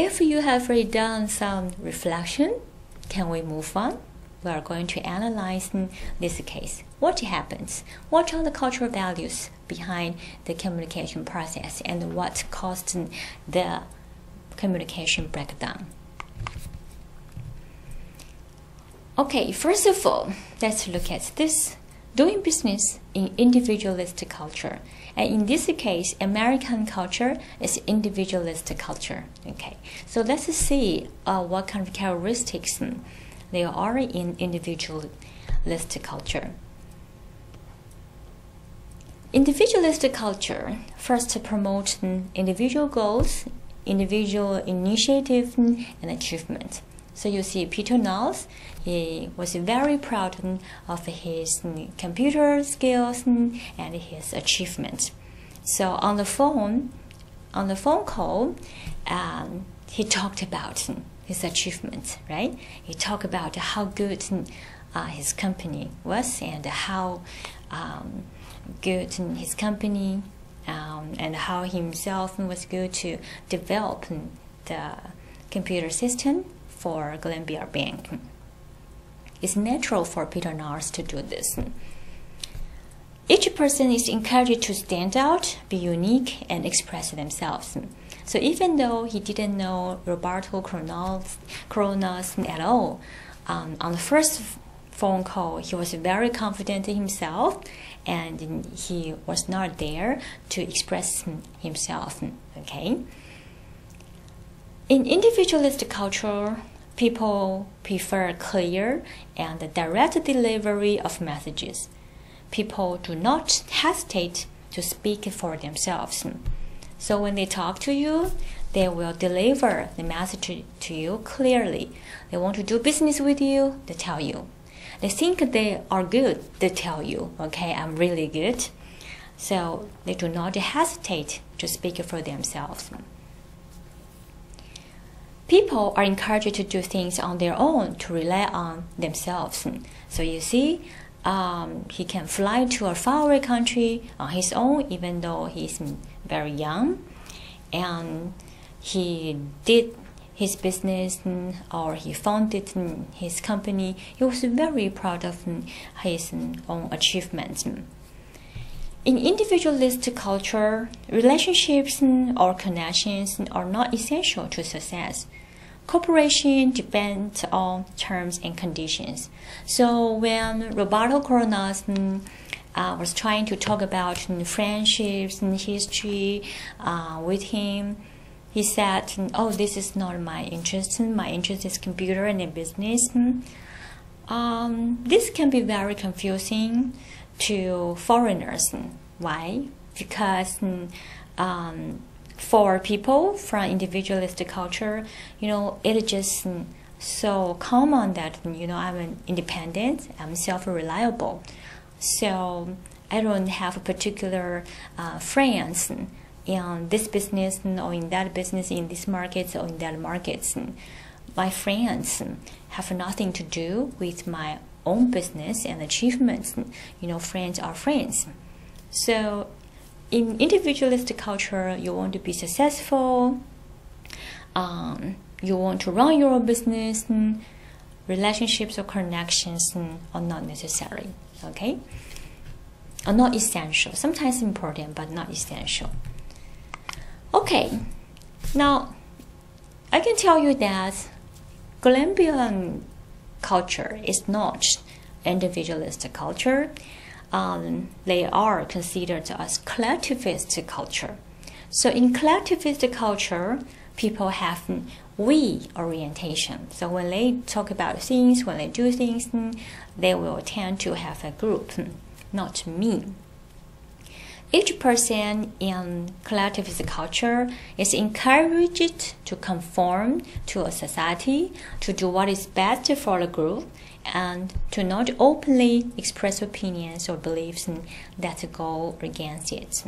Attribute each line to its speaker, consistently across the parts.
Speaker 1: if you have already done some reflection, can we move on? We are going to analyze this case. What happens? What are the cultural values behind the communication process and what caused the communication breakdown? Okay, first of all, let's look at this. Doing business in individualistic culture. And in this case, American culture is individualistic culture. Okay, so let's see what kind of characteristics there are in individualistic culture. Individualistic culture first promotes individual goals, individual initiative, and achievement. So you see Peter Knowles, he was very proud of his computer skills and his achievements. So on the phone call, he talked about his achievements, right? He talked about how good his company was and how good his company and how himself was good to develop the computer system for Columbia Bank. It's natural for Peter Knowles to do this. Each person is encouraged to stand out, be unique, and express themselves. So even though he didn't know Roberto Kronos at all, on the first phone call, he was very confident in himself, and he was not there to express himself. Okay. In individualistic culture, people prefer clear and direct delivery of messages. People do not hesitate to speak for themselves. So when they talk to you, they will deliver the message to you clearly. They want to do business with you, they tell you. They think they are good, they tell you, okay, I'm really good. So they do not hesitate to speak for themselves. People are encouraged to do things on their own, to rely on themselves. So you see, he can fly to a faraway country on his own, even though he's very young. And he did his business or he founded his company. He was very proud of his own achievements. In individualistic culture, relationships or connections are not essential to success. Cooperation depends on terms and conditions. So when Roberto Kronos was trying to talk about friendships and history with him, he said, oh, this is not my interest. My interest is computer and business. This can be very confusing to foreigners. Why? Because for people from individualistic culture, it is just so common that I'm independent, I'm self-reliable, so I don't have a particular friends in this business or in that business, in this market or in that market. My friends have nothing to do with my own business and achievements. Friends are friends. So in individualistic culture, you want to be successful, you want to run your own business, relationships or connections are not necessary, okay? Are not essential. Sometimes important, but not essential. Okay, now I can tell you that Colombian culture is not individualistic culture. They are considered as collectivist culture. So in collectivist culture, people have we orientation. So when they talk about things, when they do things, they will tend to have a group, not me. Each person in collectivist culture is encouraged to conform to a society, to do what is best for the group, and to not openly express opinions or beliefs that go against it.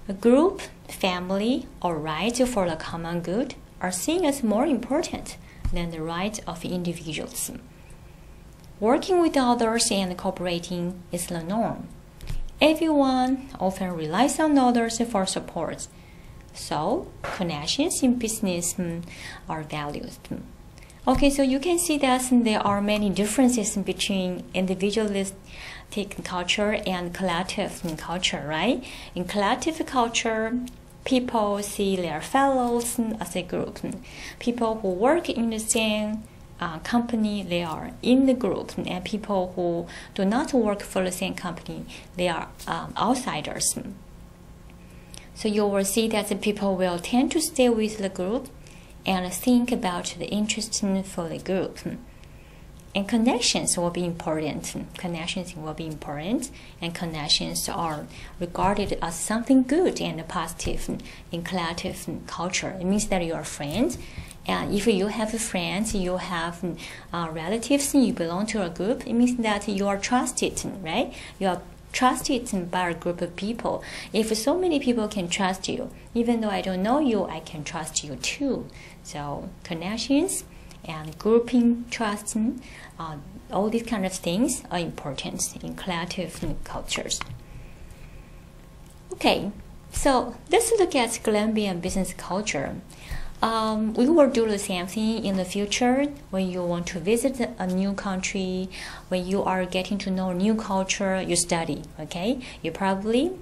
Speaker 1: A group, family, or right for the common good are seen as more important than the right of individuals. Working with others and cooperating is the norm. Everyone often relies on others for support. So connections in business are valued. Okay, so you can see that there are many differences between individualistic culture and collective culture, right? In collective culture, people see their fellows as a group. People who work in the same company, they are in the group, and people who do not work for the same company, they are outsiders. So you will see that the people will tend to stay with the group and think about the interest for the group. And connections will be important. Connections will be important, and connections are regarded as something good and positive in collective culture. It means that you are friends, and if you have friends, you have relatives, you belong to a group, it means that you are trusted, right? You are trusted by a group of people. If so many people can trust you, even though I don't know you, I can trust you too. So connections and grouping, trust, all these kind of things are important in collective cultures. Okay, so let's look at Colombian business culture. We will do the same thing in the future when you want to visit a new country, when you are getting to know a new culture, you study, okay? You probably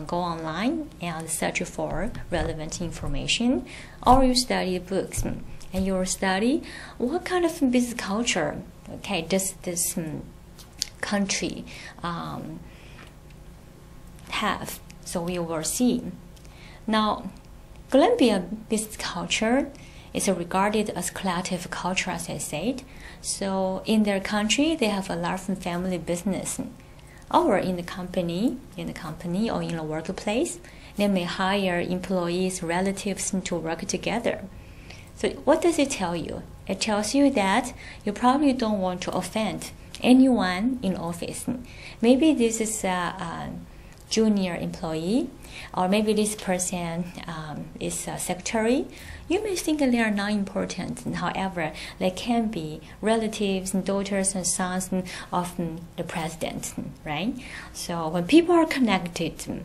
Speaker 1: go online and search for relevant information, or you study books, and you will study what kind of business culture, okay, does this country have. So we will see. Now, Colombian business culture is regarded as collective culture, as I said. So in their country, they have a lot of family business. Or in the company or in the workplace, they may hire employees, relatives to work together. So what does it tell you? It tells you that you probably don't want to offend anyone in office. Maybe this is a junior employee, or maybe this person is a secretary. You may think that they are not important. However, they can be relatives and daughters and sons of the president, right? So when people are connected,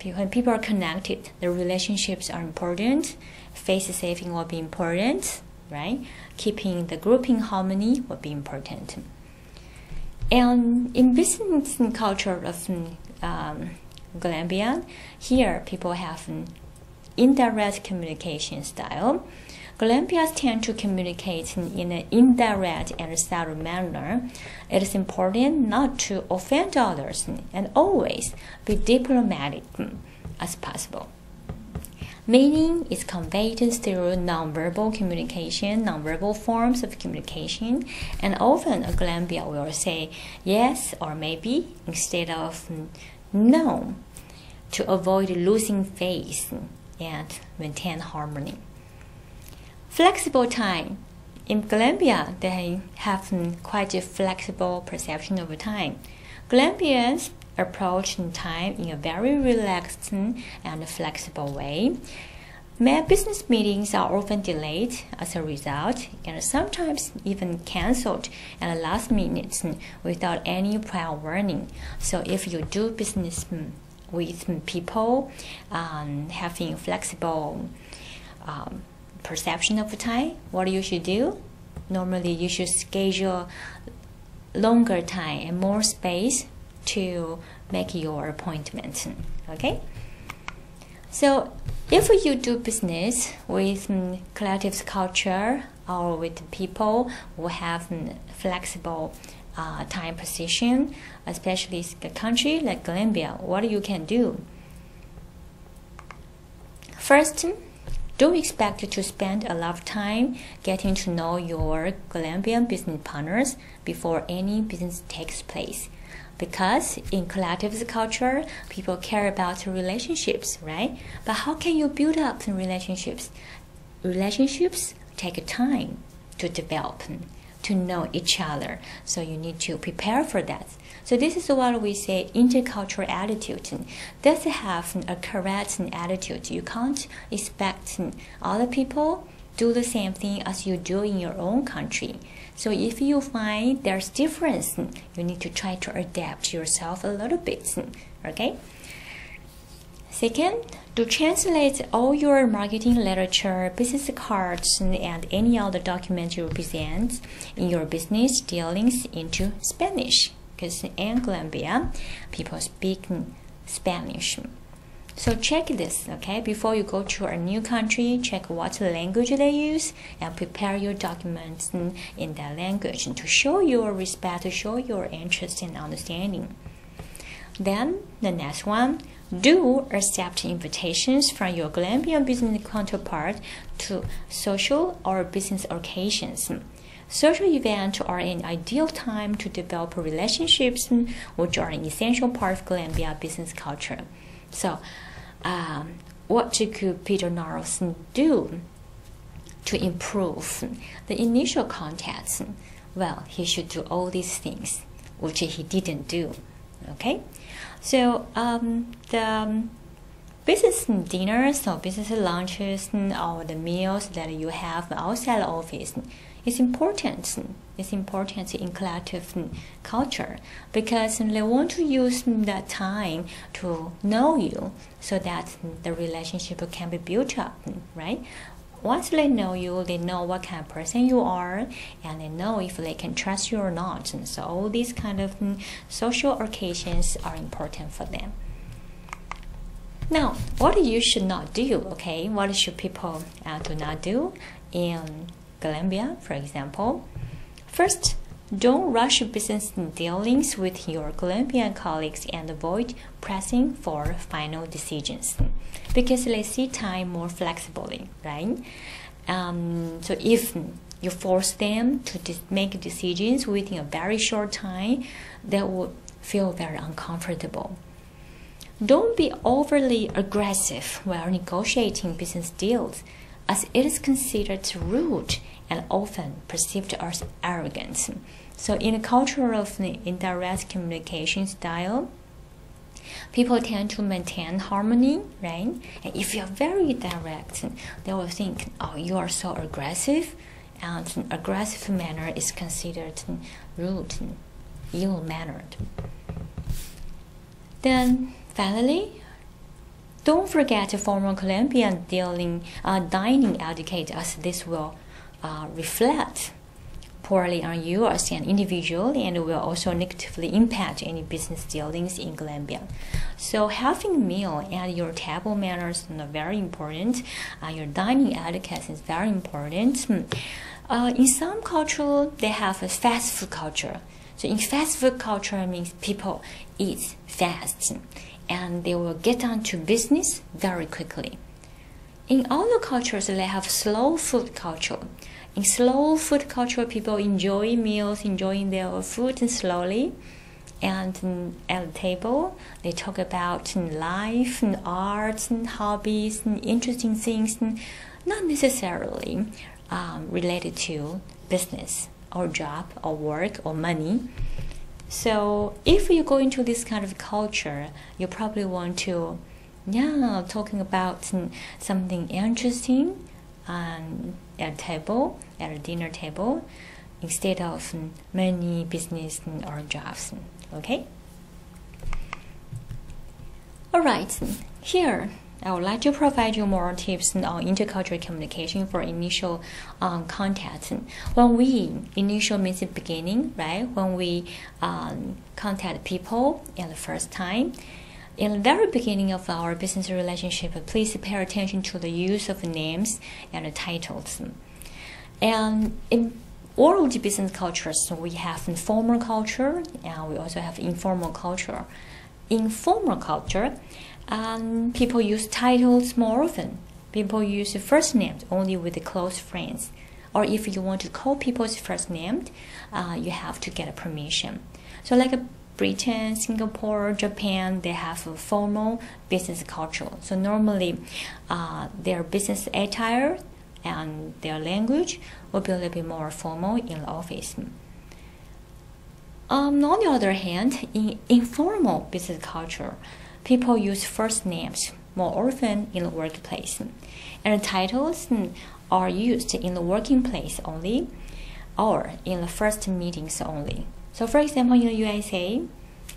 Speaker 1: the relationships are important. Face saving will be important, right? Keeping the grouping harmony will be important. And in business culture of Colombia, here people have an indirect communication style. Colombians tend to communicate in an indirect and subtle manner. It is important not to offend others and always be diplomatic as possible. Meaning is conveyed through nonverbal communication, nonverbal forms of communication, and often a Colombian will say yes or maybe instead of no, to avoid losing face and maintain harmony. Flexible time. In Colombia, they have quite a flexible perception of time. Colombians approach time in a very relaxed and flexible way. Business meetings are often delayed as a result, and sometimes even cancelled at the last minute without any prior warning. So if you do business with people having flexible perception of time, what you should do? Normally you should schedule longer time and more space to make your appointment, okay? So if you do business with collective culture or with people who have flexible time position, especially a country like Colombia, what you can do? First, don't expect to spend a lot of time getting to know your Colombian business partners before any business takes place. Because in collective culture, people care about relationships, right? But how can you build up relationships? Relationships take time to develop, to know each other. So you need to prepare for that. So this is what we say intercultural attitude. Does have a correct attitude. You can't expect other people do the same thing as you do in your own country. So if you find there's difference, you need to try to adapt yourself a little bit, okay? Second, to translate all your marketing literature, business cards, and any other documents you present in your business dealings into Spanish. Because in Colombia, people speak Spanish. So check this, okay? Before you go to a new country, check what language they use and prepare your documents in that language to show your respect, to show your interest and understanding. Then the next one, do accept invitations from your Colombian business counterpart to social or business occasions. Social events are an ideal time to develop relationships, which are an essential part of Colombia business culture. So, what could Peter Narrows do to improve the initial contacts? Well, he should do all these things, which he didn't do. Okay, so the business dinners or business lunches or the meals that you have outside the office is important. It's important in collective culture because they want to use that time to know you so that the relationship can be built up, right? Once they know you, they know what kind of person you are, and they know if they can trust you or not. And so all these kind of social occasions are important for them. Now, what you should not do, okay? What should people do not do in Colombia, for example? First, don't rush business dealings with your Colombian colleagues and avoid pressing for final decisions because they see time more flexibly, right? So if you force them to make decisions within a very short time, they would feel very uncomfortable. Don't be overly aggressive while negotiating business deals, as it is considered rude and often perceived as arrogant. So in a culture of indirect communication style, people tend to maintain harmony, right? And if you're very direct, they will think, oh, you are so aggressive, and an aggressive manner is considered rude, ill-mannered. Then finally, don't forget formal Colombian dining etiquette, as this will reflect poorly on you as an individual and will also negatively impact any business dealings in Colombia. So having a meal and your table manners are very important. Your dining etiquette is very important. In some culture, they have a fast food culture. So in fast food culture means people eat fast and they will get on to business very quickly. In other cultures, they have slow food culture. In slow food culture, people enjoy meals, enjoying their food slowly. And at the table, they talk about life, and art, and hobbies, and interesting things, not necessarily related to business or job or work or money. So if you go into this kind of culture, you probably want to, talking about something interesting at a dinner table, instead of many business or jobs. Okay? Alright, here I would like to provide you more tips on intercultural communication for initial contact. When we, initial means the beginning, right? When we contact people in the first time, in the very beginning of our business relationship, please pay attention to the use of names and titles. And in world business cultures, we have informal culture and we also have informal culture. In formal culture, people use titles more often. People use first names only with the close friends. Or if you want to call people's first name, you have to get a permission. So like Britain, Singapore, Japan, they have a formal business culture. So normally their business attire and their language will be a little bit more formal in the office. On the other hand, in informal business culture, people use first names more often in the workplace, and titles are used in the working place only or in the first meetings only. So for example, in the USA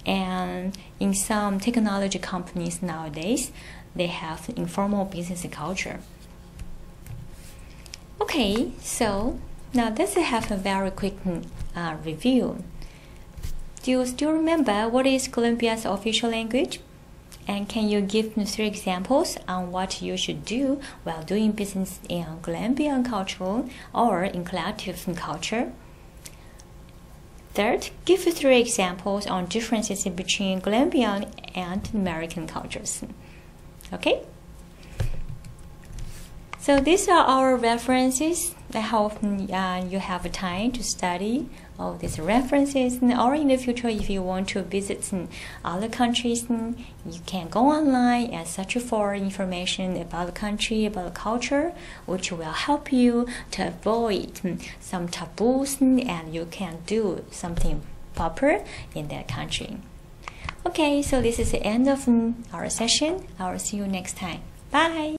Speaker 1: and in some technology companies nowadays, they have informal business culture. Okay, so now let's have a very quick review. Do you still remember what is Colombia's official language? And can you give me 3 examples on what you should do while doing business in Colombian culture or in collective culture? Third, give 3 examples on differences between Colombian and American cultures. Okay? So these are our references. I hope you have time to study all these references, or in the future if you want to visit other countries, you can go online and search for information about the country, about the culture, which will help you to avoid some taboos, and you can do something proper in that country. Okay, so this is the end of our session. I will see you next time. Bye!